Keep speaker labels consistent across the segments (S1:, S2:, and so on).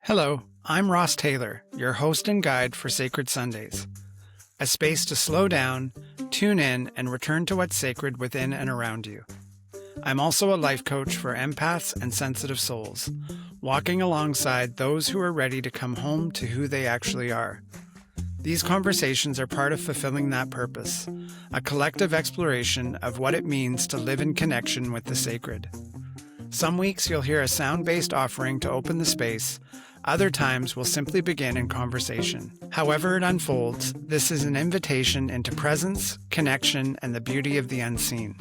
S1: Hello, I'm Ross Taylor, your host and guide for Sacred Sundays, a space to slow down, tune in, and return to what's sacred within and around you. I'm also a life coach for empaths and sensitive souls, walking alongside those who are ready to come home to who they actually are. These conversations are part of fulfilling that purpose, a collective exploration of what it means to live in connection with the sacred. Some weeks you'll hear a sound-based offering to open the space. Other times we'll simply begin in conversation. However it unfolds, this is an invitation into presence, connection, and the beauty of the unseen.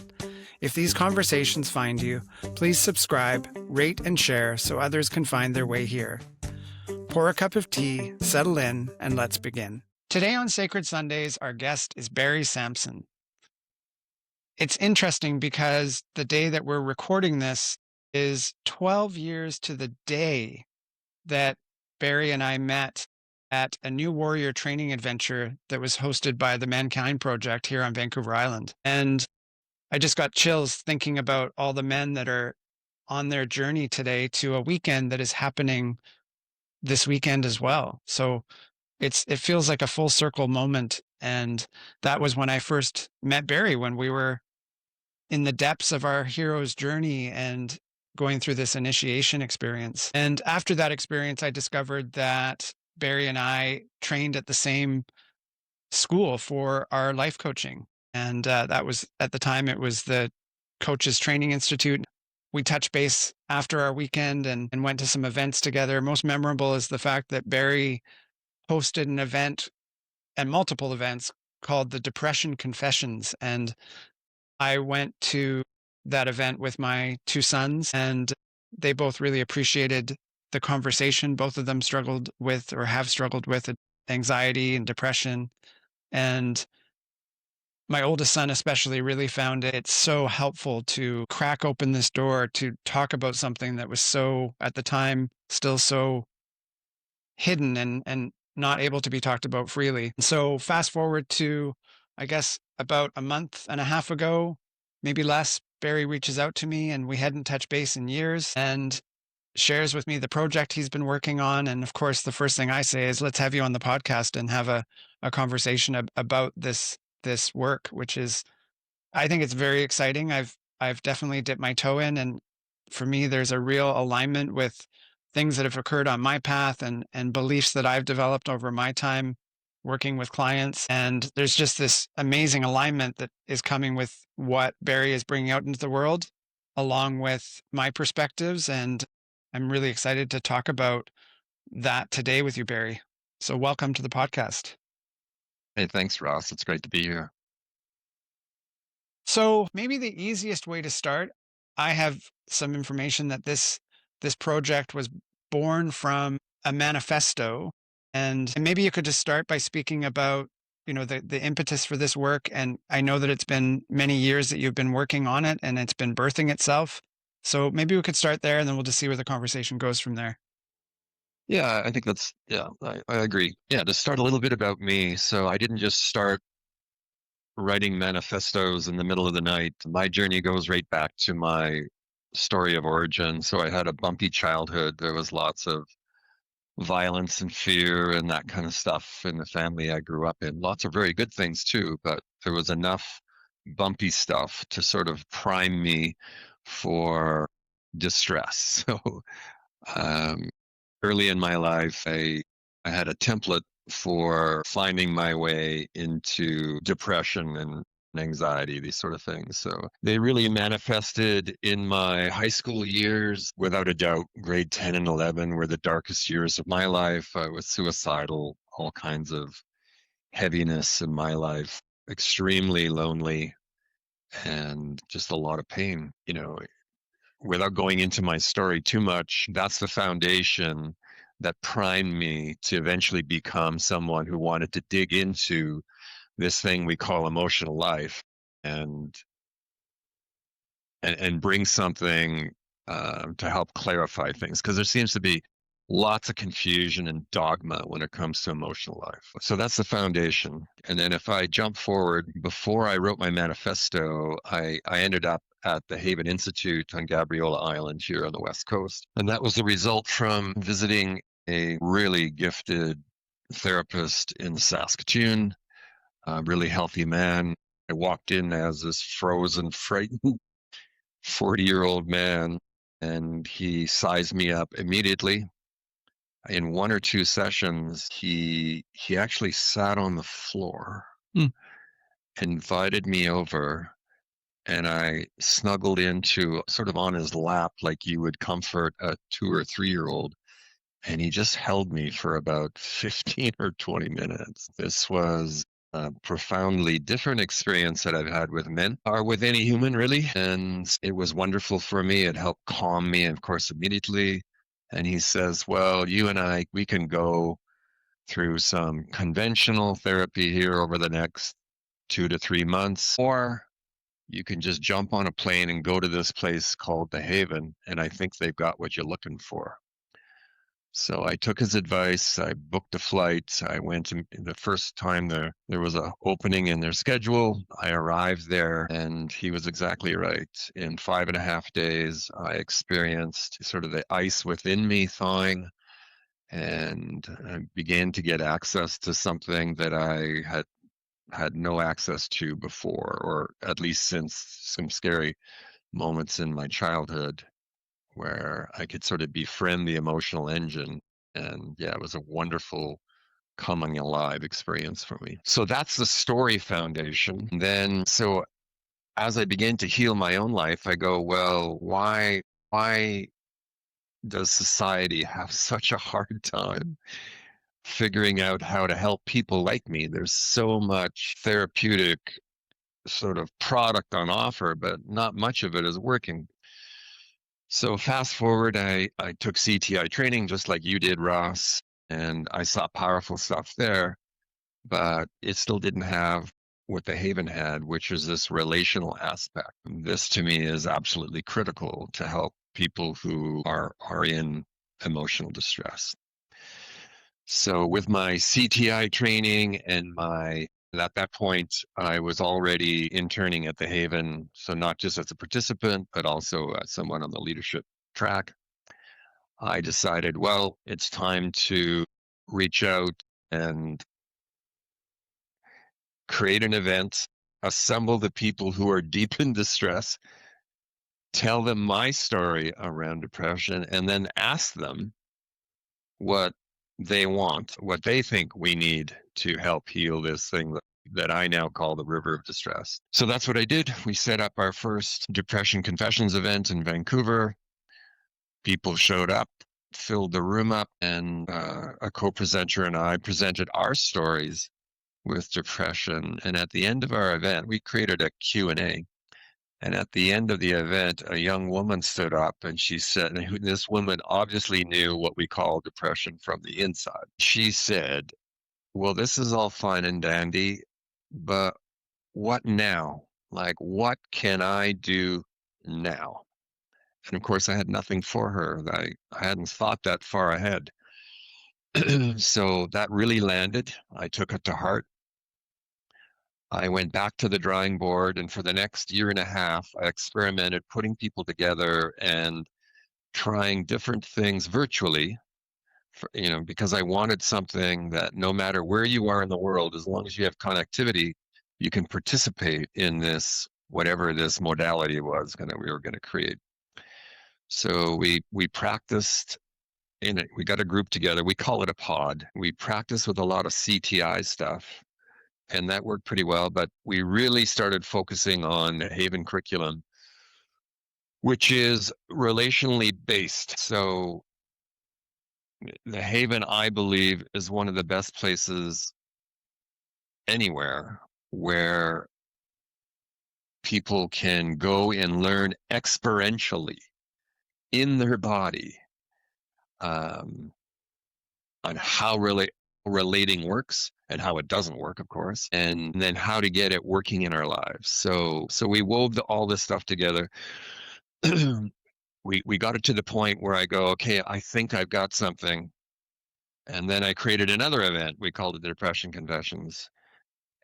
S1: If these conversations find you, please subscribe, rate, and share so others can find their way here. Pour a cup of tea, settle in, and let's begin. Today on Sacred Sundays, our guest is Barry Samson. It's interesting because the day that we're recording this is 12 years to the day that Barry and I met at a new warrior training adventure that was hosted by the Mankind Project here on Vancouver Island. And I just got chills thinking about all the men that are on their journey today to a weekend that is happening this weekend as well. So it feels like a full circle moment. And that was when I first met Barry, when we were in the depths of our hero's journey and going through this initiation experience. And after that experience, I discovered that Barry and I trained at the same school for our life coaching. And that was, at the time, it was the Coaches Training Institute. We touched base after our weekend and went to some events together. Most memorable is the fact that Barry hosted an event and multiple events called the Depression Confessions. And I went to that event with my two sons, and they both really appreciated the conversation. Both of them struggled with or have struggled with anxiety and depression. And my oldest son especially really found it so helpful to crack open this door to talk about something that was so, at the time, still so hidden and not able to be talked about freely. So fast forward to, I guess, about a month and a half ago, maybe less, Barry reaches out to me, and we hadn't touched base in years, and shares with me the project he's been working on. And of course, the first thing I say is, let's have you on the podcast and have a conversation about this work, which is, I think it's very exciting. I've definitely dipped my toe in, and for me, there's a real alignment with things that have occurred on my path and beliefs that I've developed over my time working with clients. And there's just this amazing alignment that is coming with what Barry is bringing out into the world, along with my perspectives. And I'm really excited to talk about that today with you, Barry. So welcome to the podcast.
S2: Hey, thanks, Ross. It's great to be here.
S1: So maybe the easiest way to start, I have some information that this project was born from a manifesto, and maybe you could just start by speaking about, the impetus for this work. And I know that it's been many years that you've been working on it and it's been birthing itself. So maybe we could start there, and then we'll just see where the conversation goes from there.
S2: Yeah, I think I agree. Yeah, to start a little bit about me. So I didn't just start writing manifestos in the middle of the night. My journey goes right back to my story of origin. So I had a bumpy childhood. There was lots of violence and fear and that kind of stuff in the family I grew up in. Lots of very good things too, but there was enough bumpy stuff to sort of prime me for distress. So um, early in my life, I had a template for finding my way into depression and anxiety, these sort of things. So they really manifested in my high school years. Without a doubt, grade 10 and 11 were the darkest years of my life. I was suicidal, all kinds of heaviness in my life, extremely lonely, and just a lot of pain. Without going into my story too much, that's the foundation that primed me to eventually become someone who wanted to dig into this thing we call emotional life and bring something to help clarify things, because there seems to be lots of confusion and dogma when it comes to emotional life. So that's the foundation. And then if I jump forward, before I wrote my manifesto, I ended up at the Haven Institute on Gabriola Island here on the West Coast. And that was the result from visiting a really gifted therapist in Saskatoon, a really healthy man. I walked in as this frozen, frightened 40-year-old man, and he sized me up immediately. In one or two sessions, he actually sat on the floor,
S3: Hmm.
S2: invited me over, and I snuggled into sort of on his lap like you would comfort a 2 or 3-year-old. And he just held me for about 15 or 20 minutes. This was a profoundly different experience that I've had with men or with any human, really. And it was wonderful for me. It helped calm me, of course, immediately. And he says, well, you and I, we can go through some conventional therapy here over the next 2 to 3 months, or you can just jump on a plane and go to this place called The Haven. And I think they've got what you're looking for. So I took his advice. I booked a flight. I went the first time there was a opening in their schedule. I arrived there, and he was exactly right. In 5.5 days, I experienced sort of the ice within me thawing, and I began to get access to something that I had no access to before, or at least since some scary moments in my childhood, where I could sort of befriend the emotional engine. And yeah, it was a wonderful coming alive experience for me. So that's the story foundation. Then, so as I began to heal my own life, I go, well, why does society have such a hard time figuring out how to help people like me? There's so much therapeutic sort of product on offer, but not much of it is working. So fast forward, I took CTI training just like you did, Ross, and I saw powerful stuff there, but it still didn't have what the Haven had, which is this relational aspect. And this to me is absolutely critical to help people who are in emotional distress. So with my CTI training and at that point, I was already interning at the Haven. So not just as a participant, but also as someone on the leadership track. I decided, well, it's time to reach out and create an event, assemble the people who are deep in distress, tell them my story around depression, and then ask them what they want, what they think we need to help heal this thing that I now call the river of distress. So that's what I did. We set up our first Depression Confessions event in Vancouver. People showed up, filled the room up, and a co-presenter and I presented our stories with depression. And at the end of our event, we created a Q&A. And at the end of the event, a young woman stood up and she said, and this woman obviously knew what we call depression from the inside. She said, well, this is all fine and dandy, but what now? Like, what can I do now? And of course, I had nothing for her. I hadn't thought that far ahead. So that really landed. I took it to heart. I went back to the drawing board, and for the next year and a half, I experimented putting people together and trying different things virtually, because I wanted something that no matter where you are in the world, as long as you have connectivity, you can participate in this, whatever this modality was we were going to create. So we practiced in it. We got a group together. We call it a pod. We practiced with a lot of CTI stuff, and that worked pretty well. But we really started focusing on the Haven curriculum, which is relationally based. So the Haven, I believe, is one of the best places anywhere where people can go and learn experientially in their body on how relating works and how it doesn't work, of course, and then how to get it working in our lives. So we wove all this stuff together. We got it to the point where I go, okay, I think I've got something. And then I created another event. We called it the Depression Confessions.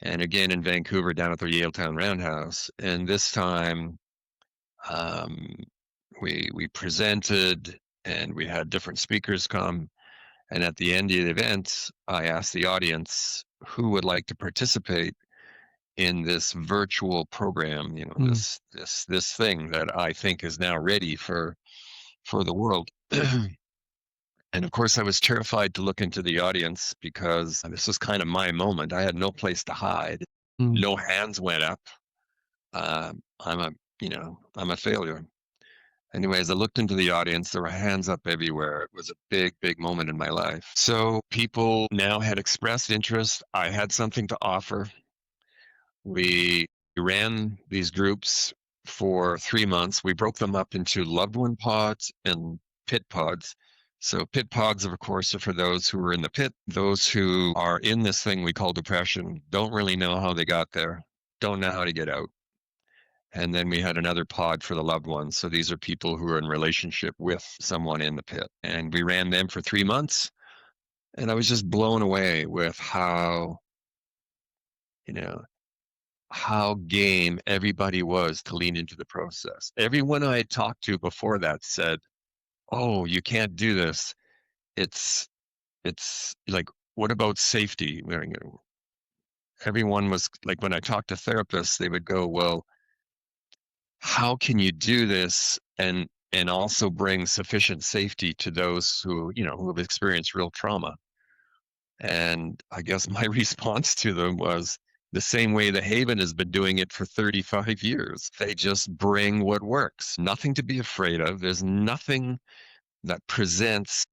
S2: And again in Vancouver, down at the Yaletown Roundhouse. And this time, we presented, and we had different speakers come. And at the end of the event, I asked the audience who would like to participate in this virtual program, this thing that I think is now ready for the world. And of course, I was terrified to look into the audience because this was kind of my moment. I had no place to hide. No hands went up. I'm I'm a failure. Anyways, I looked into the audience. There were hands up everywhere. It was a big, big moment in my life. So people now had expressed interest. I had something to offer. We ran these groups for 3 months. We broke them up into loved one pods and pit pods. So pit pods, of course, are for those who are in the pit. Those who are in this thing we call depression don't really know how they got there, don't know how to get out. And then we had another pod for the loved ones. So these are people who are in relationship with someone in the pit. And we ran them for 3 months. And I was just blown away with you know, how game everybody was to lean into the process. Everyone I had talked to before that said, "Oh, you can't do this. It's it's like, what about safety?" Everyone was like, when I talked to therapists, they would go, "Well, how can you do this and also bring sufficient safety to those who have experienced real trauma?" And I guess my response to them was the same way the Haven has been doing it for 35 years. They just bring what works. Nothing to be afraid of. There's nothing that presents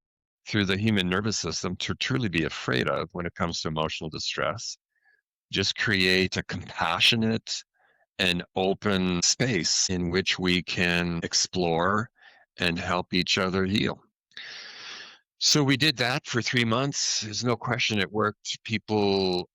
S2: through the human nervous system to truly be afraid of when it comes to emotional distress. Just create a compassionate and open space in which we can explore and help each other heal. So we did that for 3 months. There's no question it worked. People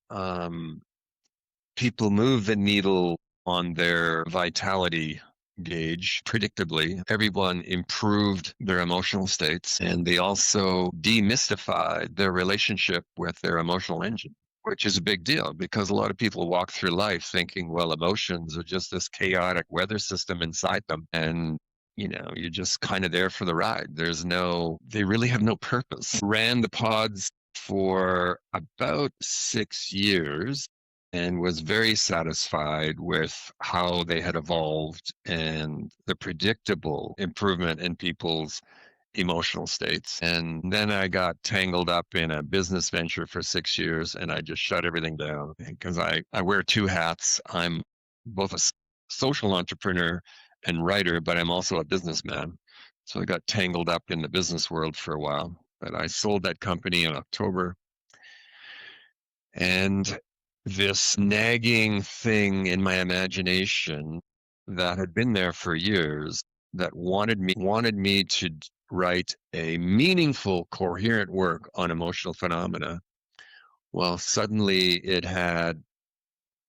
S2: move the needle on their vitality gauge predictably. Everyone improved their emotional states, and they also demystified their relationship with their emotional engine, which is a big deal because a lot of people walk through life thinking, well, emotions are just this chaotic weather system inside them. And you're just kind of there for the ride. They really have no purpose. Ran the pods for about 6 years and was very satisfied with how they had evolved and the predictable improvement in people's emotional states. And then I got tangled up in a business venture for 6 years and I just shut everything down because I wear two hats. I'm both a social entrepreneur and writer, but I'm also a businessman. So I got tangled up in the business world for a while. But I sold that company in October. And this nagging thing in my imagination that had been there for years that wanted me to write a meaningful, coherent work on emotional phenomena. Well, suddenly it had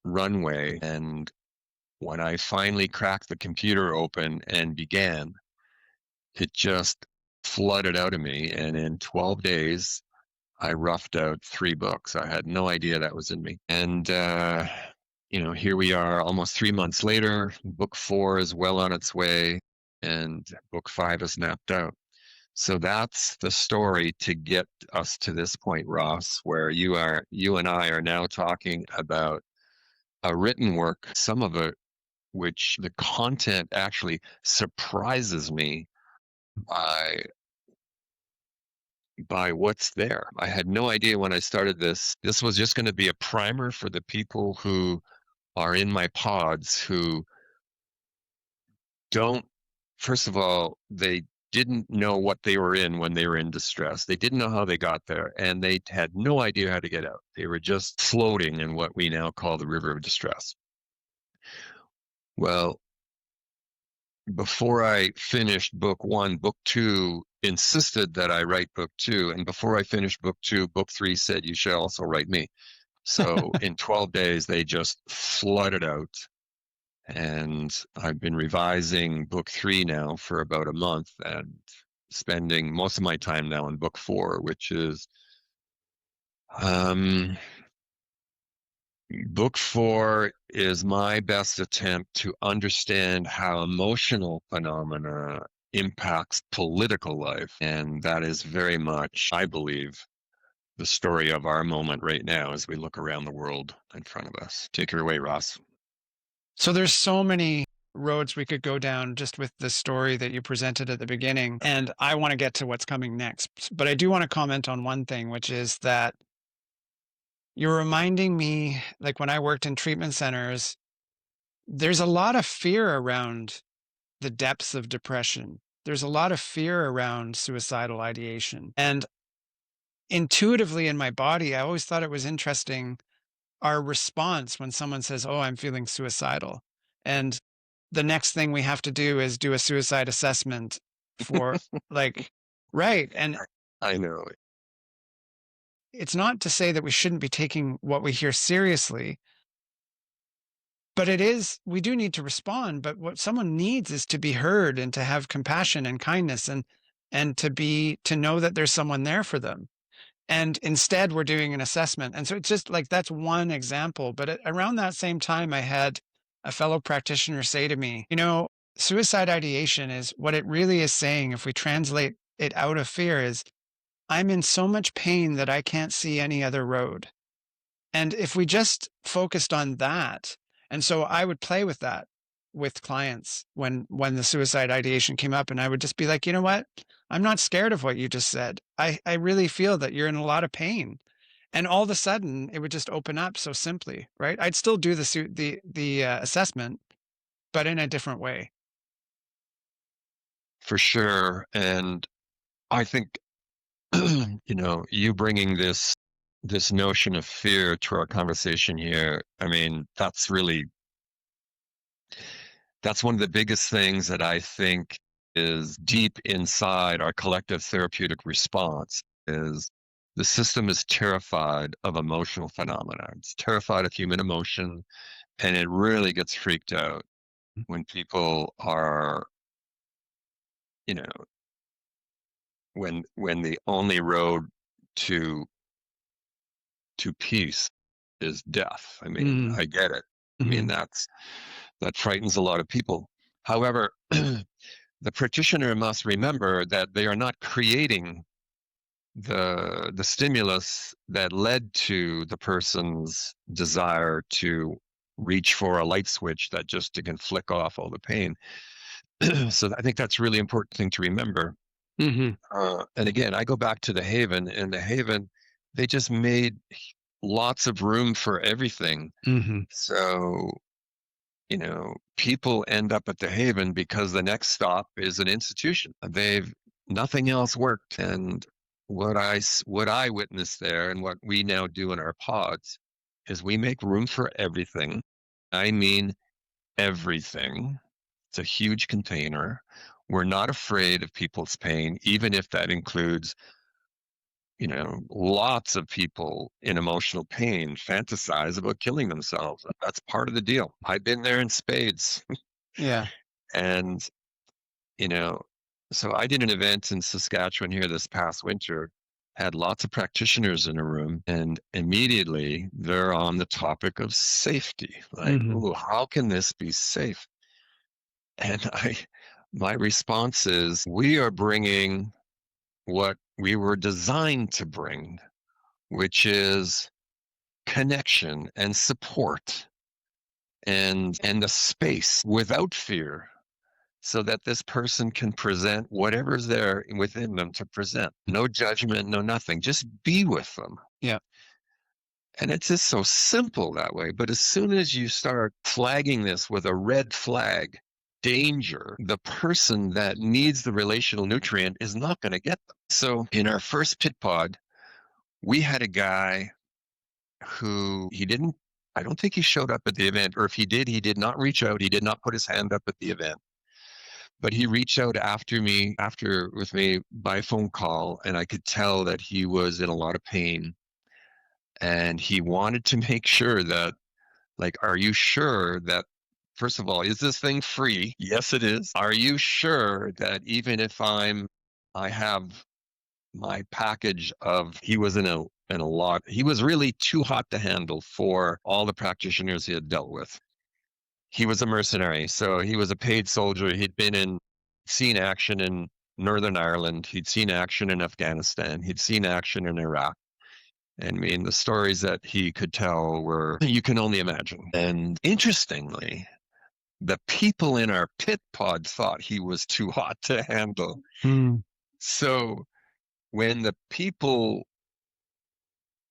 S2: runway. And when I finally cracked the computer open and began, it just flooded out of me. And in 12 days, I roughed out 3 books. I had no idea that was in me. And, here we are almost 3 months later. Book 4 is well on its way, and book 5 is mapped out. So that's the story to get us to this point, Ross, where you and I are now talking about a written work, some of it, which the content actually surprises me by what's there. I had no idea when I started this. This was just going to be a primer for the people who are in my pods who don't, first of all, they didn't know what they were in when they were in distress. They didn't know how they got there, and they had no idea how to get out. They were just floating in what we now call the river of distress. Well, before I finished book 1, book 2 insisted that I write book 2. And before I finished book 2, book 3 said, you should also write me. So in 12 days, they just flooded out. And I've been revising book 3 now for about a month and spending most of my time now in book 4, which is book 4 is my best attempt to understand how emotional phenomena impacts political life. And that is very much, I believe, the story of our moment right now as we look around the world in front of us. Take her away, Ross.
S1: So there's so many roads we could go down just with the story that you presented at the beginning. And I want to get to what's coming next. But I do want to comment on one thing, which is that you're reminding me, like when I worked in treatment centers, there's a lot of fear around the depths of depression. There's a lot of fear around suicidal ideation. And intuitively in my body, I always thought it was interesting our response when someone says, "Oh, I'm feeling suicidal." And the next thing we have to do is do a suicide assessment for like, right. And
S2: I know.
S1: it's not to say that we shouldn't be taking what we hear seriously, but it is, we do need to respond. But what someone needs is to be heard and to have compassion and kindness and to know that there's someone there for them. And instead, we're doing an assessment. And so it's just like that's one example. But around that same time, I had a fellow practitioner say to me, suicide ideation is what it really is saying. If we translate it out of fear, is I'm in so much pain that I can't see any other road. And if we just focused on that, and so I would play with that with clients when the suicide ideation came up, and I would just be like, you know what? I'm not scared of what you just said. I really feel that you're in a lot of pain. And all of a sudden it would just open up so simply, right? I'd still do the assessment, but in a different way.
S2: For sure. And I think, you bringing this notion of fear to our conversation here, I mean, that's one of the biggest things that I think is deep inside our collective therapeutic response is the system is terrified of emotional phenomena. It's terrified of human emotion, and it really gets freaked out when people are, you know, when the only road to peace is death. I mean, I get it. I mean, that frightens a lot of people. However, the practitioner must remember that they are not creating the stimulus that led to the person's desire to reach for a light switch that just can flick off all the pain. So I think that's a really important thing to remember. And again, I go back to the Haven, and the Haven, they just made lots of room for everything. So, people end up at the Haven because the next stop is an institution. Nothing else worked. And what I witnessed there, and what we now do in our pods, is we make room for everything. I mean, everything. It's a huge container. We're not afraid of people's pain, even if that includes, lots of people in emotional pain fantasize about killing themselves. That's part of the deal. I've been there in spades.
S1: Yeah.
S2: And, so I did an event in Saskatchewan here this past winter, had lots of practitioners in a room, and immediately they're on the topic of safety. Like, ooh, how can this be safe? And my response is, we are bringing what we were designed to bring, which is connection and support and a space without fear, so that this person can present whatever's there within them to present. No judgment, no nothing. Just be with them.
S1: Yeah.
S2: And it's just so simple that way. But as soon as you start flagging this with a red flag, danger, the person that needs the relational nutrient is not going to get them. So in our first pit pod, we had a guy who I don't think he showed up at the event, or if he did not reach out. He did not put his hand up at the event, but he reached out with me by phone call, and I could tell that he was in a lot of pain. And he wanted to make sure that, like, are you sure that, first of all, is this thing free? Yes, it is. Are you sure that even if I have my package of, he was in a lot, he was really too hot to handle for all the practitioners he had dealt with. He was a mercenary, so he was a paid soldier. He'd been in seen action in Northern Ireland. He'd seen action in Afghanistan. He'd seen action in Iraq. And I mean, the stories that he could tell were, you can only imagine. And interestingly, the people in our pit pod thought he was too hot to handle. So when the people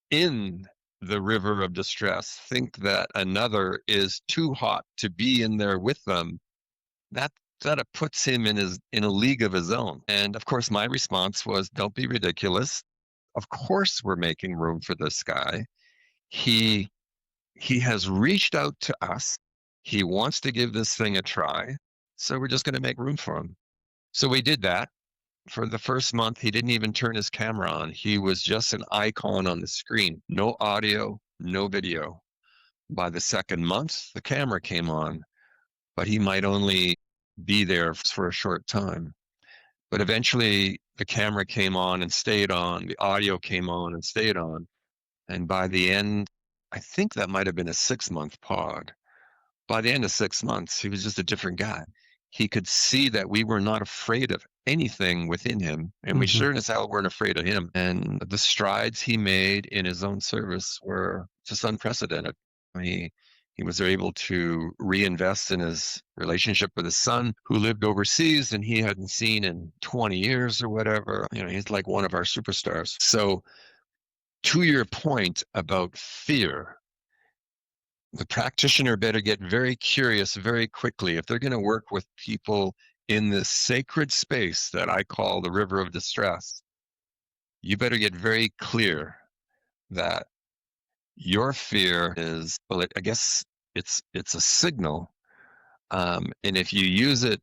S2: in the river of distress think that another is too hot to be in there with them, that puts him in a league of his own. And of course, my response was, don't be ridiculous. Of course, we're making room for this guy. He has reached out to us. He wants to give this thing a try. So we're just going to make room for him. So we did that. For the first month, he didn't even turn his camera on. He was just an icon on the screen. No audio, no video. By the second month, the camera came on, but he might only be there for a short time. But eventually, the camera came on and stayed on. The audio came on and stayed on. And by the end, I think that might have been a 6-month pod. By the end of 6 months, he was just a different guy. He could see that we were not afraid of anything within him, and we sure as hell weren't afraid of him. And the strides he made in his own service were just unprecedented. He was able to reinvest in his relationship with his son, who lived overseas and he hadn't seen in 20 years or whatever. He's like one of our superstars. So to your point about fear, the practitioner better get very curious very quickly. If they're going to work with people in this sacred space that I call the river of distress, you better get very clear that your fear is, well, I guess it's a signal. And if you use it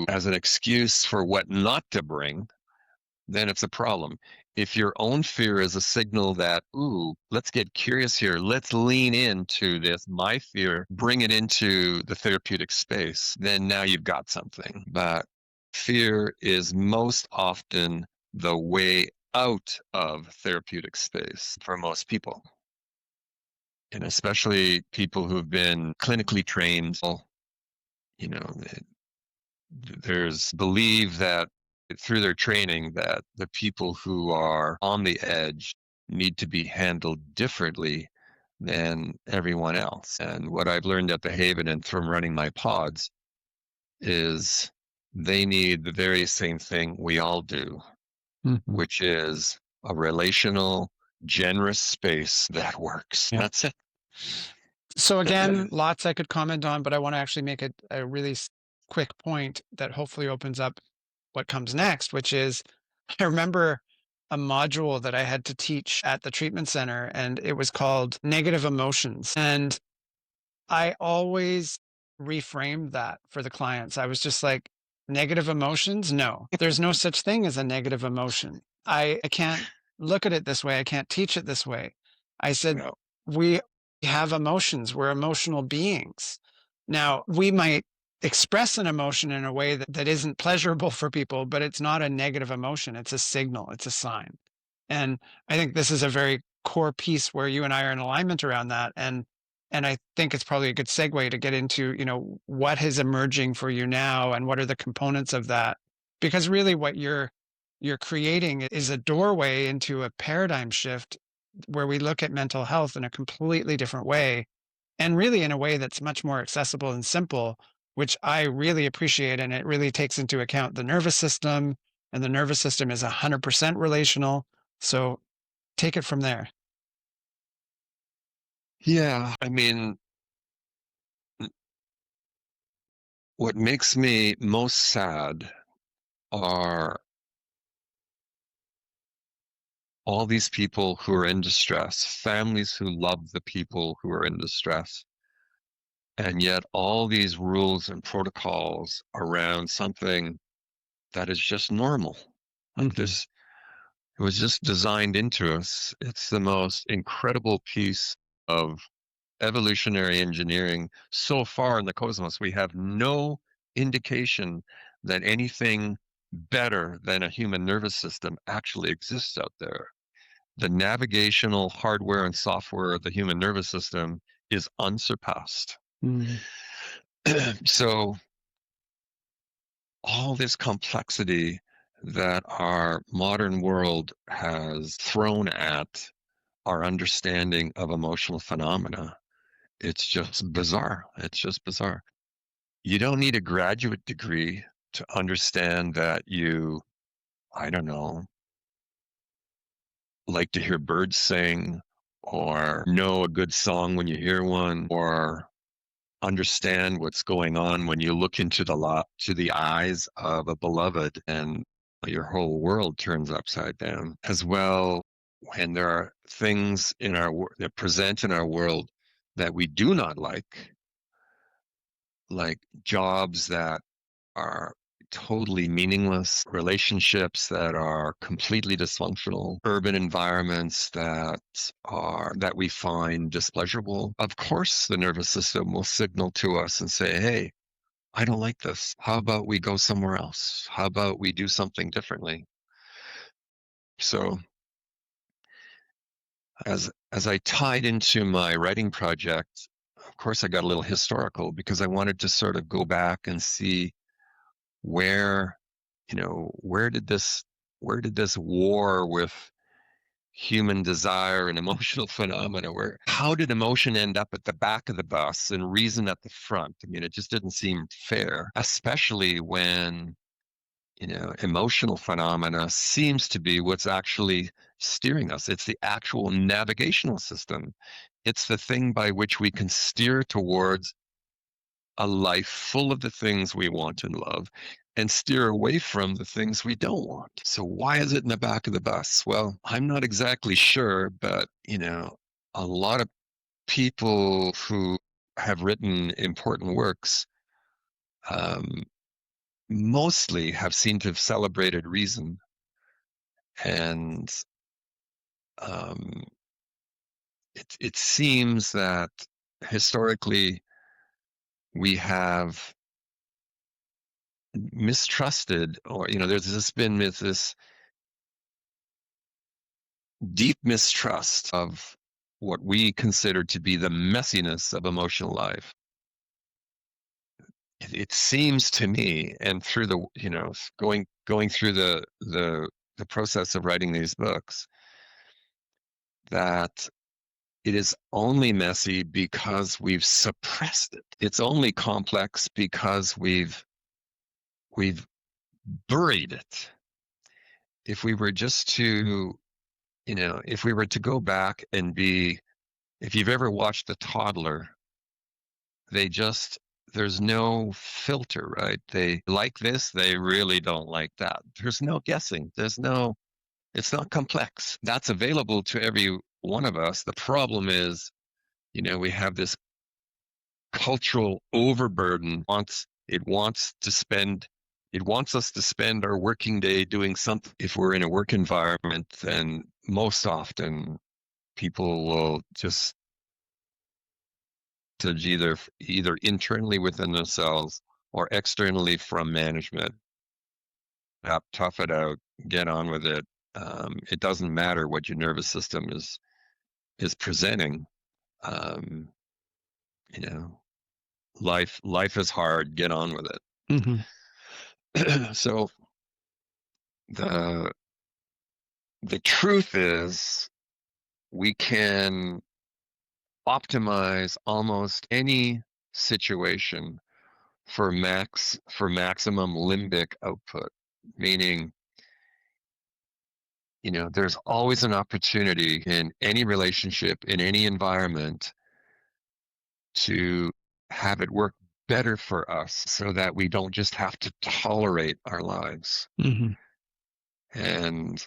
S2: as an excuse for what not to bring, then it's a problem. If your own fear is a signal that, ooh, let's get curious here, let's lean into this, my fear, bring it into the therapeutic space, then now you've got something. But fear is most often the way out of therapeutic space for most people. And especially people who've been clinically trained, there's belief that through their training that the people who are on the edge need to be handled differently than everyone else. And what I've learned at the Haven and from running my pods is they need the very same thing we all do, which is a relational, generous space that works. Yeah. That's it.
S1: So again, lots I could comment on, but I want to actually make a really quick point that hopefully opens up what comes next, which is I remember a module that I had to teach at the treatment center, and it was called Negative Emotions. And I always reframed that for the clients. I was just like, negative emotions? No, there's no such thing as a negative emotion. I can't look at it this way. I can't teach it this way. I said,
S2: No.
S1: We have emotions. We're emotional beings. Now, we might express an emotion in a way that isn't pleasurable for people, but it's not a negative emotion. It's a signal. It's a sign. And I think this is a very core piece where you and I are in alignment around that. And I think it's probably a good segue to get into, what is emerging for you now and what are the components of that? Because really what you're creating is a doorway into a paradigm shift where we look at mental health in a completely different way, and really in a way that's much more accessible and simple, which I really appreciate. And it really takes into account the nervous system, and the nervous system is 100% relational. So take it from there.
S2: Yeah, I mean, what makes me most sad are all these people who are in distress, families who love the people who are in distress, and yet all these rules and protocols around something that is just normal. Like this, it was just designed into us. It's the most incredible piece of evolutionary engineering so far in the cosmos. We have no indication that anything better than a human nervous system actually exists out there. The navigational hardware and software of the human nervous system is unsurpassed. So all this complexity that our modern world has thrown at our understanding of emotional phenomena. It's just bizarre. It's just bizarre. You don't need a graduate degree to understand that I don't know, like to hear birds sing, or know a good song when you hear one, or understand what's going on when you look into to the eyes of a beloved and your whole world turns upside down. As well, when there are things that present in our world that we do not like jobs that are totally meaningless, relationships that are completely dysfunctional, urban environments that we find displeasurable. Of course, the nervous system will signal to us and say, "Hey, I don't like this. How about we go somewhere else? How about we do something differently?" So, as I tied into my writing project, of course, I got a little historical because I wanted to sort of go back and see where where did this war with human desire and emotional phenomena, where how did emotion end up at the back of the bus and reason at the front? I mean, it just didn't seem fair, especially when emotional phenomena seems to be what's actually steering us. It's the actual navigational system. It's the thing by which we can steer towards a life full of the things we want and love and steer away from the things we don't want. So why is it in the back of the bus? Well, I'm not exactly sure, but a lot of people who have written important works um, mostly have seemed to have celebrated reason. And um, it seems that historically we have mistrusted, or there's just been this deep mistrust of what we consider to be the messiness of emotional life. It seems to me, and through the going through the process of writing these books, that it is only messy because we've suppressed it. It's only complex because we've buried it. If we were just to, if we were to go back and if you've ever watched a toddler, they just, there's no filter, right? They like this, they really don't like that. There's no guessing. It's not complex. That's available to every one of us. The problem is, we have this cultural overburden. It wants us to spend our working day doing something. If we're in a work environment, then most often people will just to either internally within themselves or externally from management. Tough it out, get on with it. It doesn't matter what your nervous system is presenting. Um, you know, life is hard. Get on with it.
S1: Mm-hmm.
S2: So the the truth is, we can optimize almost any situation for maximum limbic output, meaning there's always an opportunity in any relationship, in any environment, to have it work better for us so that we don't just have to tolerate our lives.
S1: Mm-hmm.
S2: And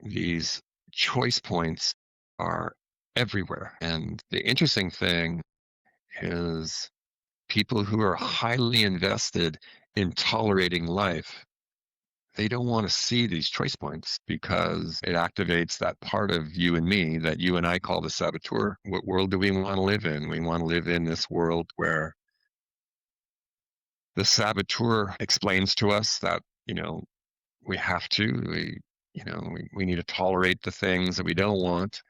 S2: these choice points are everywhere. And the interesting thing is people who are highly invested in tolerating life, they don't want to see these choice points because it activates that part of you and me that you and I call the saboteur. What world do we want to live in? We want to live in this world where the saboteur explains to us that, we have to, we need to tolerate the things that we don't want.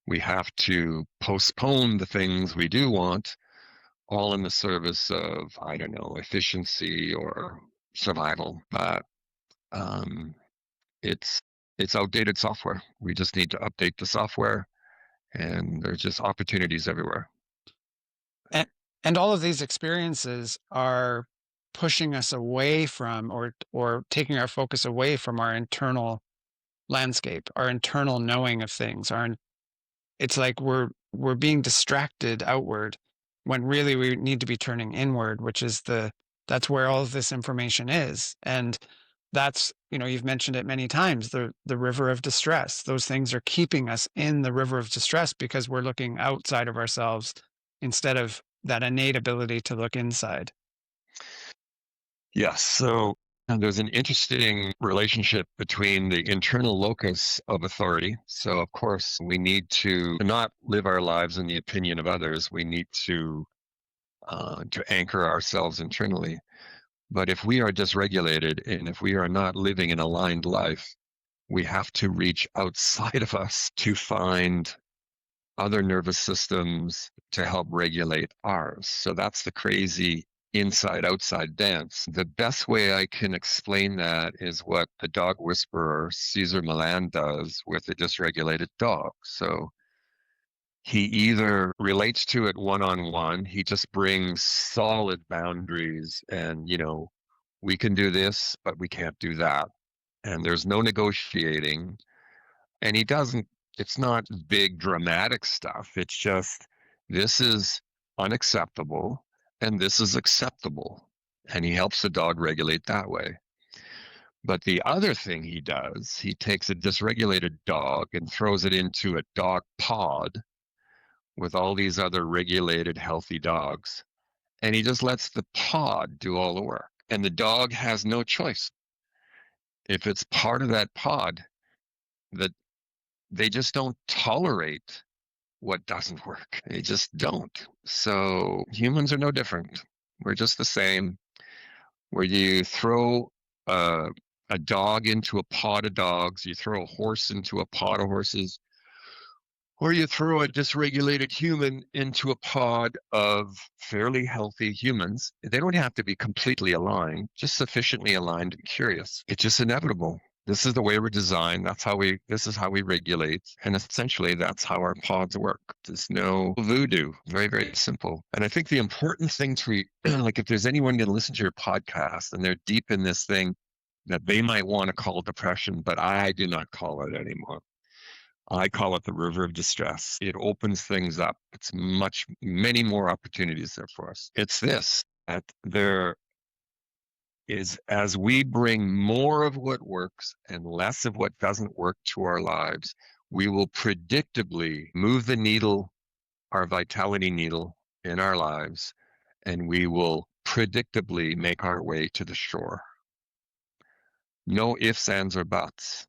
S2: We have to postpone the things we do want, all in the service of, I don't know, efficiency or survival. But um, it's it's outdated software. We just need to update the software, and there's just opportunities everywhere.
S1: And all of these experiences are pushing us away from, or taking our focus away from our internal landscape, our internal knowing of things. It's like we're being distracted outward when really we need to be turning inward, which is that's where all of this information is. And that's, you've mentioned it many times, the river of distress. Those things are keeping us in the river of distress because we're looking outside of ourselves instead of that innate ability to look inside.
S2: Yes. So there's an interesting relationship between the internal locus of authority. So, of course, we need to not live our lives in the opinion of others. We need to anchor ourselves internally. But if we are dysregulated and if we are not living an aligned life, we have to reach outside of us to find other nervous systems to help regulate ours. So that's the crazy inside outside dance. The best way I can explain that is what the dog whisperer Cesar Millan does with a dysregulated dog. So he either relates to it one on one, he just brings solid boundaries and, we can do this, but we can't do that. And there's no negotiating. And he doesn't, it's not big dramatic stuff. It's just, this is unacceptable and this is acceptable. And he helps the dog regulate that way. But the other thing he does, he takes a dysregulated dog and throws it into a dog pod with all these other regulated, healthy dogs. And he just lets the pod do all the work. And the dog has no choice. If it's part of that pod, that they just don't tolerate what doesn't work. They just don't. So humans are no different. We're just the same. Where you throw a dog into a pod of dogs, you throw a horse into a pod of horses, or you throw a dysregulated human into a pod of fairly healthy humans. They don't have to be completely aligned, just sufficiently aligned and curious. It's just inevitable. This is the way we're designed. This is how we regulate. And essentially, that's how our pods work. There's no voodoo. Very, very simple. And I think the important thing to, like, if there's anyone going to listen to your podcast and they're deep in this thing that they might want to call depression, but I do not call it anymore. I call it the river of distress. It opens things up. It's many more opportunities there for us. It's this, that there is, as we bring more of what works and less of what doesn't work to our lives, we will predictably move the needle, our vitality needle in our lives, and we will predictably make our way to the shore. No ifs, ands, or buts.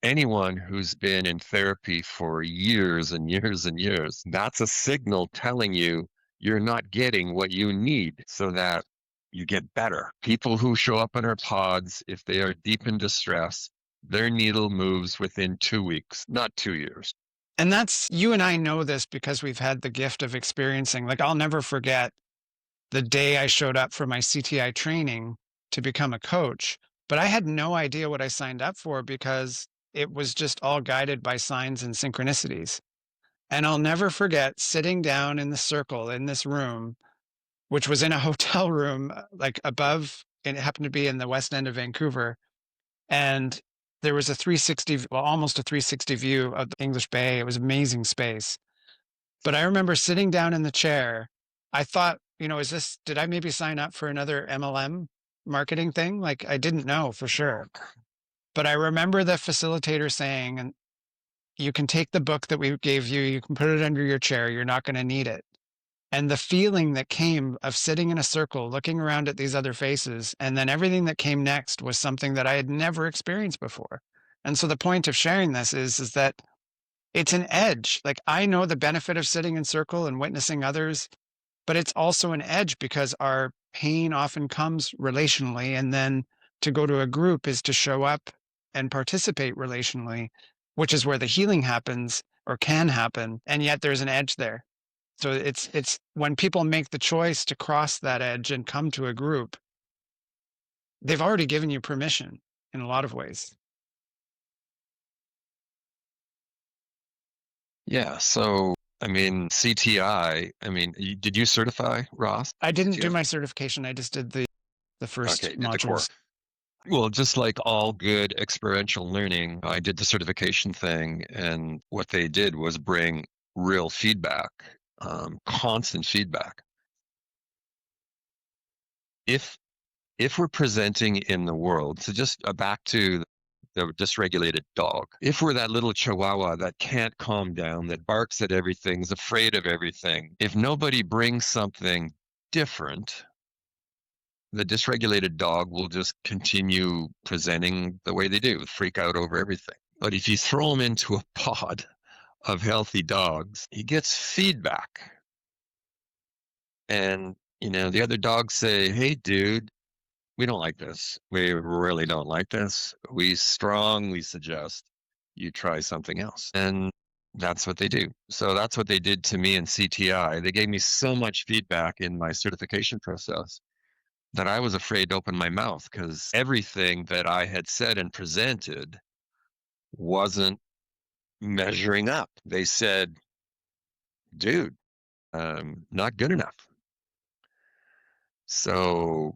S2: Anyone who's been in therapy for years and years and years, that's a signal telling you you're not getting what you need so that you get better. People who show up in our pods, if they are deep in distress, their needle moves within 2 weeks, not 2 years.
S1: And you and I know this because we've had the gift of experiencing, like, I'll never forget the day I showed up for my CTI training to become a coach, but I had no idea what I signed up for because it was just all guided by signs and synchronicities. And I'll never forget sitting down in the circle in this room, which was in a hotel room, like above, and it happened to be in the West End of Vancouver. And there was almost a 360 view of the English Bay. It was amazing space. But I remember sitting down in the chair. I thought, did I maybe sign up for another MLM marketing thing? Like, I didn't know for sure. But I remember the facilitator saying, and you can take the book that we gave you, you can put it under your chair, you're not going to need it. And the feeling that came of sitting in a circle, looking around at these other faces, and then everything that came next was something that I had never experienced before. And so the point of sharing this is that it's an edge. Like, I know the benefit of sitting in circle and witnessing others, but it's also an edge because our pain often comes relationally. And then to go to a group is to show up and participate relationally, which is where the healing happens or can happen. And yet there's an edge there. So it's when people make the choice to cross that edge and come to a group, they've already given you permission in a lot of ways.
S2: Yeah. So, I mean, CTI, I mean, did you certify, Ross?
S1: I didn't do
S2: CTI?
S1: my certification. I just did the first
S2: Okay, did the core.
S1: modules.
S2: Well, just like all good experiential learning, I did the certification thing, and what they did was bring real feedback, constant feedback. If if we're presenting in the world, so just back to the dysregulated dog. If we're that little chihuahua that can't calm down, that barks at everything, is afraid of everything, if nobody brings something different, the dysregulated dog will just continue presenting the way they do, freak out over everything. But if you throw him into a pod of healthy dogs, he gets feedback. And, the other dogs say, hey, dude, we don't like this. We really don't like this. We strongly suggest you try something else. And that's what they do. So that's what they did to me in CTI. They gave me so much feedback in my certification process that I was afraid to open my mouth because everything that I had said and presented wasn't measuring up. They said, dude, not good enough. So,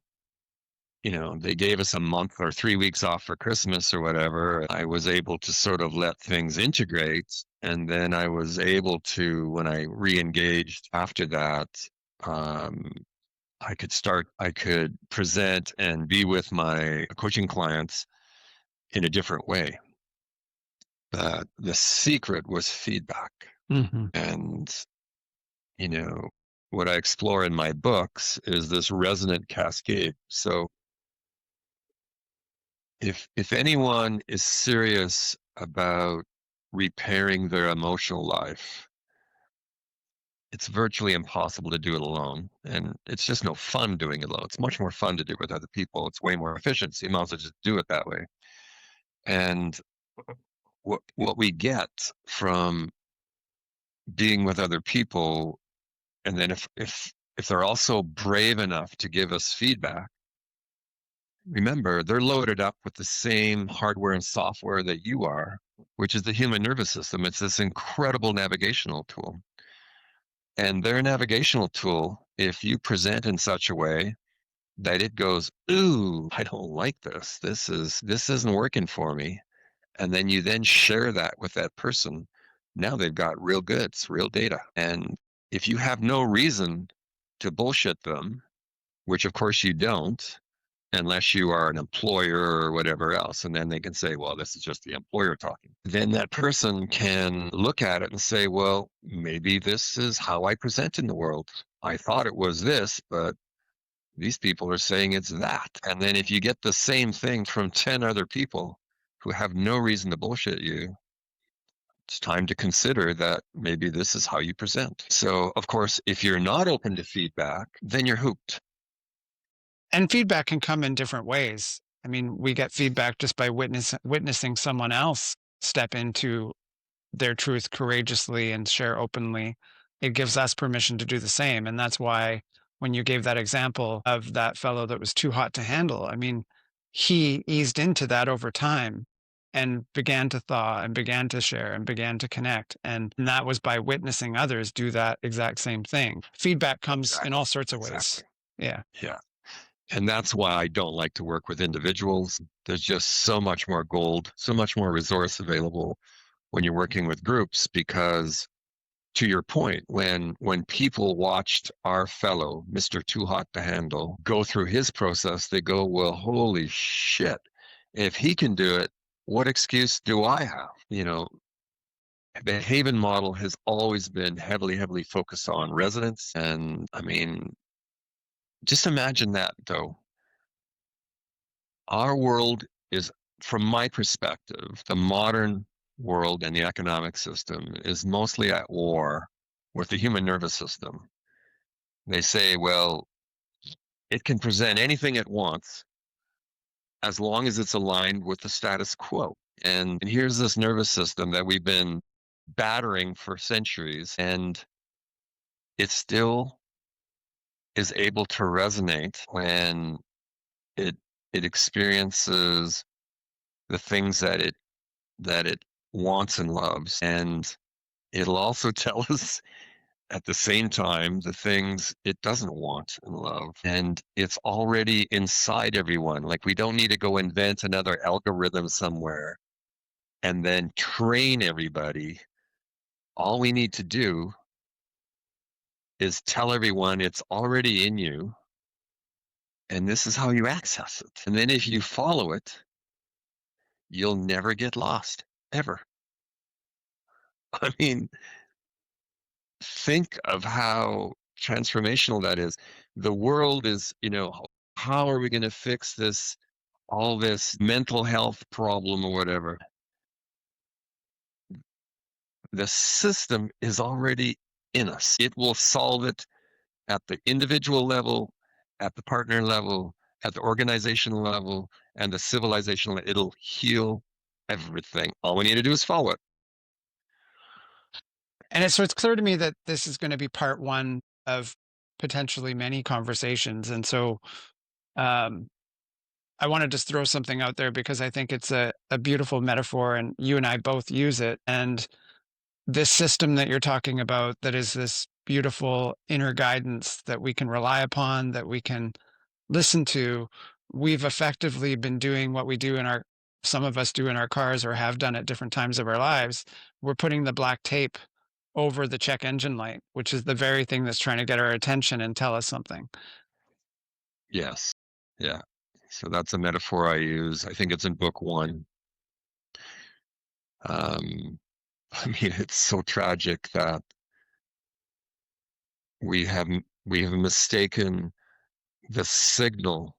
S2: they gave us a month or 3 weeks off for Christmas or whatever. I was able to sort of let things integrate. And then I was able to, when I re engaged after that, um, I could present and be with my coaching clients in a different way. The secret was feedback.
S1: Hmm.
S2: And, you know, what I explore in my books is this resonant cascade. So if anyone is serious about repairing their emotional life, it's virtually impossible to do it alone. And it's just no fun doing it alone. It's much more fun to do it with other people. It's way more efficient. So you might as well just do it that way. And what we get from being with other people, and then if they're also brave enough to give us feedback, remember they're loaded up with the same hardware and software that you are, which is the human nervous system. It's this incredible navigational tool. And their navigational tool, if you present in such a way that it goes, ooh, I don't like this. This isn't working for me. And then you then share that with that person. Now they've got real goods, real data. And if you have no reason to bullshit them, which of course you don't, unless you are an employer or whatever else, and then they can say, well, this is just the employer talking. Then that person can look at it and say, well, maybe this is how I present in the world. I thought it was this, but these people are saying it's that. And then if you get the same thing from 10 other people who have no reason to bullshit you, it's time to consider that maybe this is how you present. So, of course, if you're not open to feedback, then you're hooped.
S1: And feedback can come in different ways. I mean, we get feedback just by witnessing someone else step into their truth courageously and share openly. It gives us permission to do the same. And that's why when you gave that example of that fellow that was too hot to handle, I mean, he eased into that over time and began to thaw and began to share and began to connect. And that was by witnessing others do that exact same thing. Feedback comes in
S2: Exactly.
S1: all sorts of ways.
S2: Exactly.
S1: Yeah.
S2: Yeah. And that's why I don't like to work with individuals. There's just so much more gold, so much more resource available when you're working with groups because to your point, when people watched our fellow, Mr. Too Hot to Handle, go through his process, they go, well, holy shit. If he can do it, what excuse do I have? The Haven model has always been heavily, heavily focused on residents. And I mean, just imagine that though. Our world is, from my perspective, the modern world and the economic system is mostly at war with the human nervous system. They say, well, it can present anything it wants as long as it's aligned with the status quo. And here's this nervous system that we've been battering for centuries. And it still is able to resonate when it it experiences the things that it wants and loves. And it'll also tell us at the same time the things it doesn't want and love. And it's already inside everyone. Like we don't need to go invent another algorithm somewhere and then train everybody. All we need to do is tell everyone it's already in you and this is how you access it. And then if you follow it, you'll never get lost, ever. I mean, think of how transformational that is. The world is, how are we going to fix this, all this mental health problem or whatever? The system is already in us. It will solve it at the individual level, at the partner level, at the organizational level, and the civilizational level. It'll heal everything. All we need to do is follow it.
S1: And it's clear to me that this is going to be part one of potentially many conversations. And so um, I want to just throw something out there because I think it's a beautiful metaphor and you and I both use it. And this system that you're talking about, that is this beautiful inner guidance that we can rely upon, that we can listen to, we've effectively been doing what we do in our, some of us do in our cars or have done at different times of our lives. We're putting the black tape over the check engine light, which is the very thing that's trying to get our attention and tell us something.
S2: Yes. Yeah. So that's a metaphor I use. I think it's in book one. Um, I mean, it's so tragic that we have we have mistaken the signal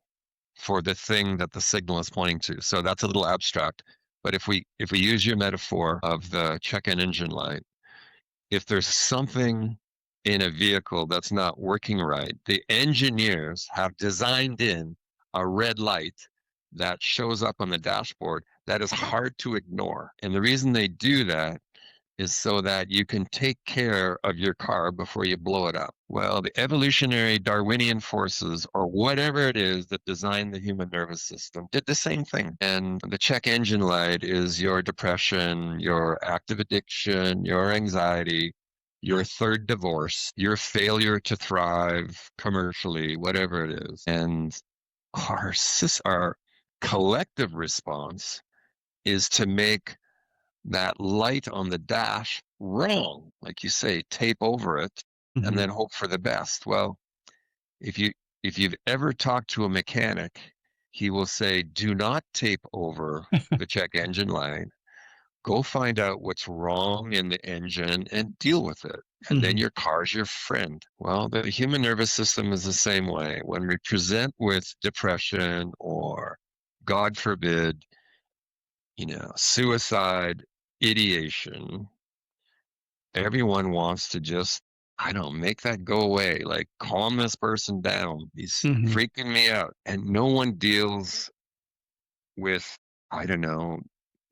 S2: for the thing that the signal is pointing to. So that's a little abstract. But if we use your metaphor of the check engine light, if there's something in a vehicle that's not working right, the engineers have designed in a red light that shows up on the dashboard that is hard to ignore. And the reason they do that is so that you can take care of your car before you blow it up. Well, the evolutionary Darwinian forces, or whatever it is that designed the human nervous system, did the same thing. And the check engine light is your depression, your active addiction, your anxiety, your third divorce, your failure to thrive commercially, whatever it is. And our collective response is to make that light on the dash wrong, like you say, tape over it and then hope for the best. Well, if you've ever talked to a mechanic, he will say, do not tape over the check engine light. Go find out what's wrong in the engine and deal with it. And then your car's your friend. Well, the human nervous system is the same way. When we present with depression or, God forbid, suicide, ideation, everyone wants to just, I don't make that go away. Like, calm this person down. He's freaking me out. And no one deals with, I don't know,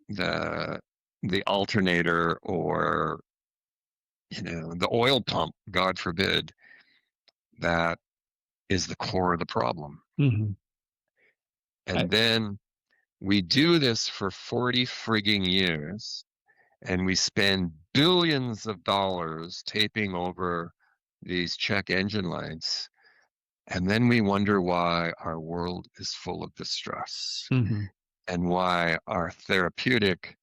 S2: the alternator or, the oil pump, God forbid, that is the core of the problem. And then we do this for 40 frigging years. And we spend billions of dollars taping over these check engine lights. And then we wonder why our world is full of distress and why our therapeutic,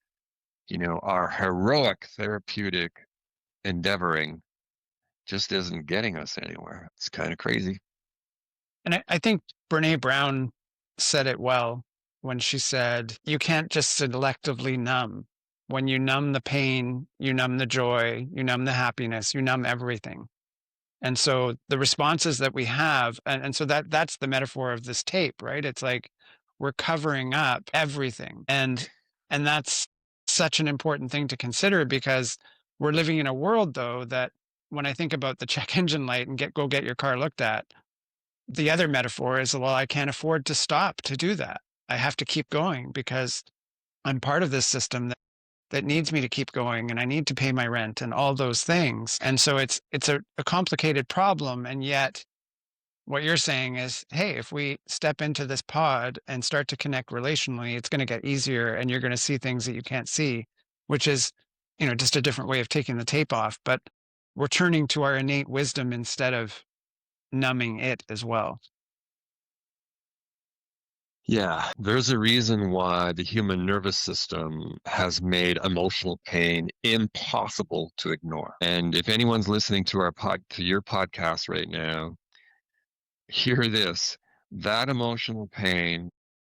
S2: our heroic therapeutic endeavoring just isn't getting us anywhere. It's kind of crazy.
S1: And I think Brene Brown said it well when she said, you can't just selectively numb. When you numb the pain, you numb the joy, you numb the happiness, you numb everything. And so the responses that we have, and so that's the metaphor of this tape, right? It's like we're covering up everything. And that's such an important thing to consider because we're living in a world though that when I think about the check engine light and go get your car looked at, the other metaphor is, well, I can't afford to stop to do that. I have to keep going because I'm part of this system that needs me to keep going, and I need to pay my rent and all those things. And so it's a complicated problem. And yet what you're saying is, hey, if we step into this pod and start to connect relationally, it's going to get easier and you're going to see things that you can't see, which is, just a different way of taking the tape off. But we're turning to our innate wisdom instead of numbing it as well.
S2: Yeah, there's a reason why the human nervous system has made emotional pain impossible to ignore. And if anyone's listening to your podcast right now, hear this. That emotional pain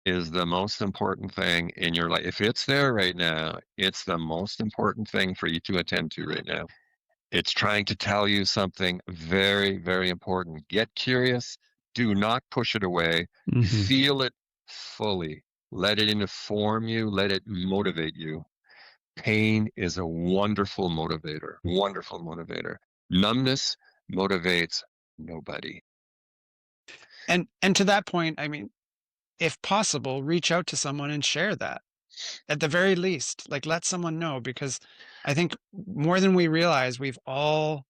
S2: is the most important thing in your life. If it's there right now, it's the most important thing for you to attend to right now. It's trying to tell you something very, very important. Get curious. Do not push it away.
S1: Mm-hmm.
S2: Feel it fully. Let it inform you. Let it motivate you. Pain is a wonderful motivator. Wonderful motivator. Numbness motivates nobody.
S1: And to that point, I mean, if possible, reach out to someone and share that. At the very least, like, let someone know, because I think more than we realize, we've all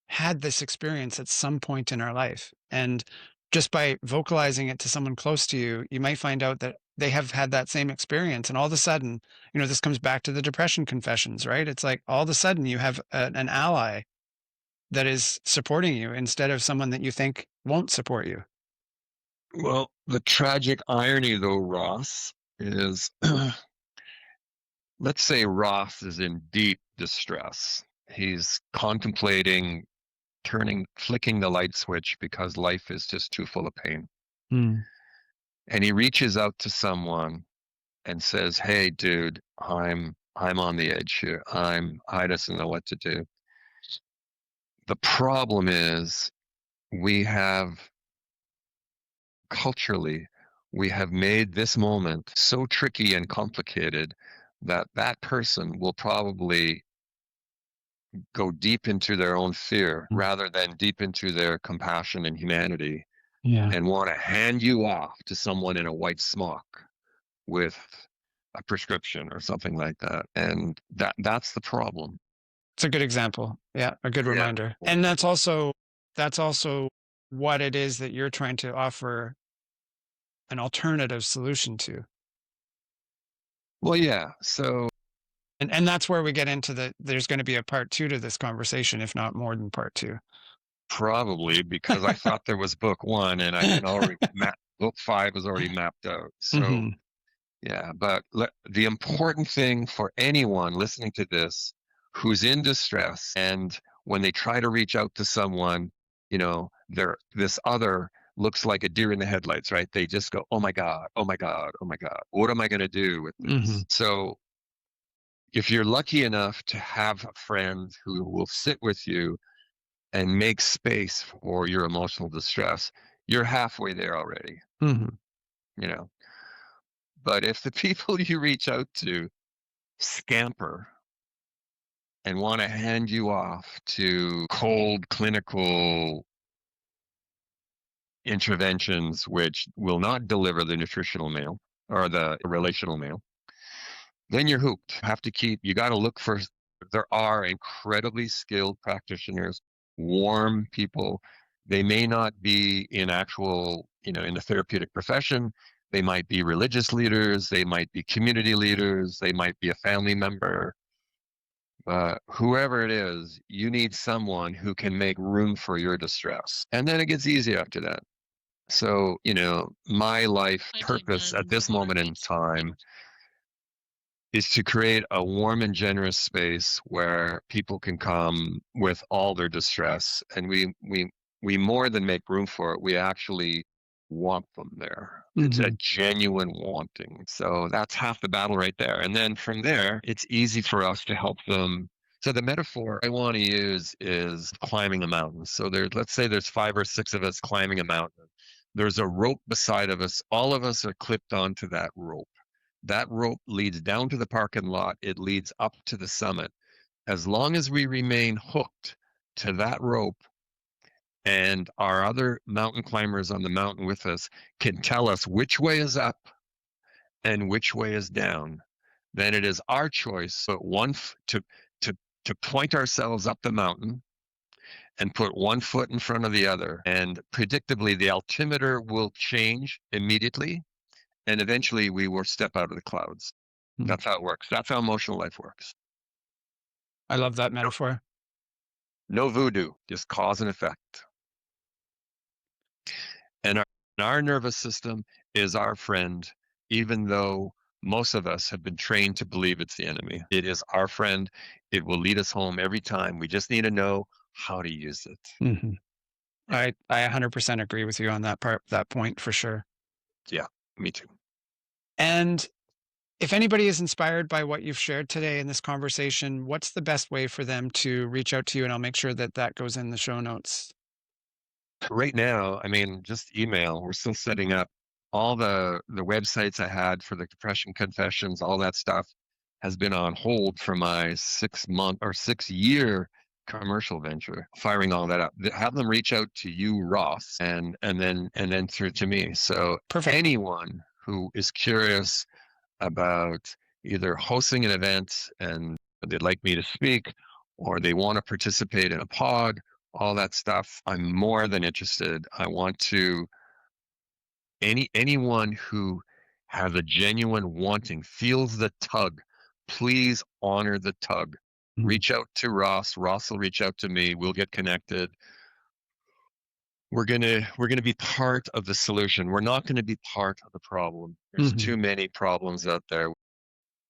S1: had this experience at some point in our life. And just by vocalizing it to someone close to you, you might find out that they have had that same experience. And all of a sudden, this comes back to the depression confessions, right? It's like all of a sudden you have an ally that is supporting you instead of someone that you think won't support you.
S2: Well, the tragic irony, though, Ross, is let's say Ross is in deep distress. He's contemplating flicking the light switch because life is just too full of pain.
S1: Mm.
S2: And he reaches out to someone and says, "Hey, dude, I'm on the edge here. I just don't know what to do." The problem is we have culturally, we have made this moment so tricky and complicated that that person will probably go deep into their own fear rather than deep into their compassion and humanity,
S1: Yeah.
S2: and want to hand you off to someone in a white smock with a prescription or something like that. And that's the problem.
S1: It's a good example. Yeah, a good
S2: Yeah.
S1: reminder. And that's also what it is that you're trying to offer an alternative solution to.
S2: Well, yeah. So
S1: And that's where we get into there's going to be a part 2 to this conversation, if not more than part 2.
S2: probably because I thought there was book 1 and I can already book 5 was already mapped out. So
S1: Mhm.
S2: yeah, but the important thing for anyone listening to this who's in distress, and when they try to reach out to someone, this other looks like a deer in the headlights, right? They just go, "Oh my God, oh my God, oh my God, what am I going to do with this?"
S1: Mhm.
S2: So if you're lucky enough to have friends who will sit with you and make space for your emotional distress, you're halfway there already,
S1: Mhm.
S2: you know. But if the people you reach out to scamper and want to hand you off to cold clinical interventions which will not deliver the nutritional meal or the relational meal, then you're hooked. You got to look for, there are incredibly skilled practitioners, warm people. They may not be in actual, in the therapeutic profession. They might be religious leaders. They might be community leaders. They might be a family member. Whoever it is, you need someone who can make room for your distress. And then it gets easy after that. So, my life purpose at this moment in time is to create a warm and generous space where people can come with all their distress, and we more than make room for it. We actually want them there. It's a genuine wanting. So that's half the battle right there. And then from there, it's easy for us to help them. So the metaphor I want to use is climbing a mountain. So let's say there's 5 or 6 of us climbing a mountain. There's a rope beside of us. All of us are clipped onto that rope. That rope leads down to the parking lot. It leads up to the summit. As long as we remain hooked to that rope, and our other mountain climbers on the mountain with us can tell us which way is up and which way is down, then it is our choice but to point ourselves up the mountain and put one foot in front of the other. And predictably, the altimeter will change immediately, and eventually we will step out of the clouds. That's how it works. That's how emotional life works.
S1: I love that metaphor.
S2: No voodoo, just cause and effect. And our nervous system is our friend, even though most of us have been trained to believe it's the enemy. It is our friend. It will lead us home every time. We just need to know how to use it.
S1: Mm-hmm. I 100% agree with you on that point for sure.
S2: Yeah, me too.
S1: And if anybody is inspired by what you've shared today in this conversation, what's the best way for them to reach out to you? And I'll make sure that that goes in the show notes.
S2: Right now, I mean, just email. We're still setting up all the websites I had for the depression confessions, all that stuff has been on hold for my 6-month or 6-year commercial venture, firing all that up. Have them reach out to you, Ross, and then through to me. So
S1: Perfect.
S2: anyone who is curious about either hosting an event and they'd like me to speak, or they want to participate in a pod, all that stuff, I'm more than interested. I want to anyone who has a genuine wanting, feels the tug, please honor the tug. Reach out to Ross. Ross will reach out to me. We'll get connected. We're gonna be part of the solution. We're not gonna be part of the problem. There's too many problems out there.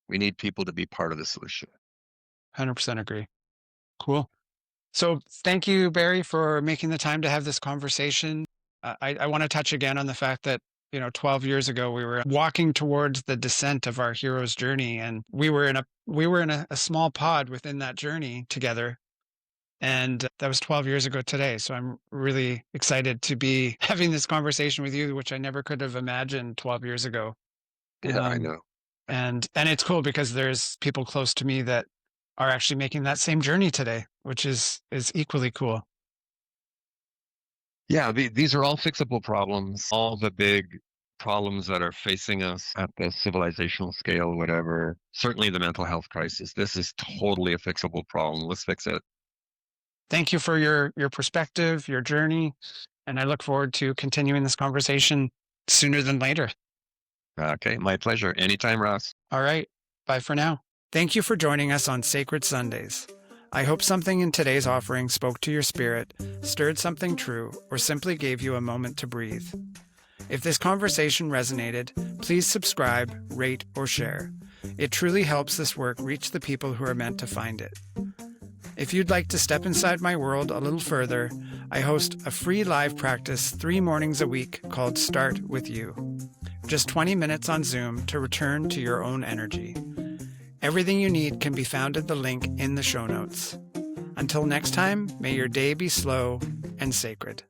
S2: We need people to be part of the solution.
S1: 100% agree. Cool. So thank you, Barry, for making the time to have this conversation. I want to touch again on the fact that, 12 years ago, we were walking towards the descent of our hero's journey, and we were in a small pod within that journey together. And that was 12 years ago today. So I'm really excited to be having this conversation with you, which I never could have imagined 12 years ago.
S2: Yeah, I know.
S1: And it's cool because there's people close to me that are actually making that same journey today, which is equally cool.
S2: Yeah, these are all fixable problems. All the big problems that are facing us at the civilizational scale, whatever. Certainly the mental health crisis. This is totally a fixable problem. Let's fix it.
S1: Thank you for your perspective, your journey, and I look forward to continuing this conversation sooner than later.
S2: Okay, my pleasure. Anytime, Ross.
S1: All right. Bye for now. Thank you for joining us on Sacred Sundays. I hope something in today's offering spoke to your spirit, stirred something true, or simply gave you a moment to breathe. If this conversation resonated, please subscribe, rate, or share. It truly helps this work reach the people who are meant to find it. If you'd like to step inside my world a little further, I host a free live practice 3 mornings a week called Start With You. Just 20 minutes on Zoom to return to your own energy. Everything you need can be found at the link in the show notes. Until next time, may your day be slow and sacred.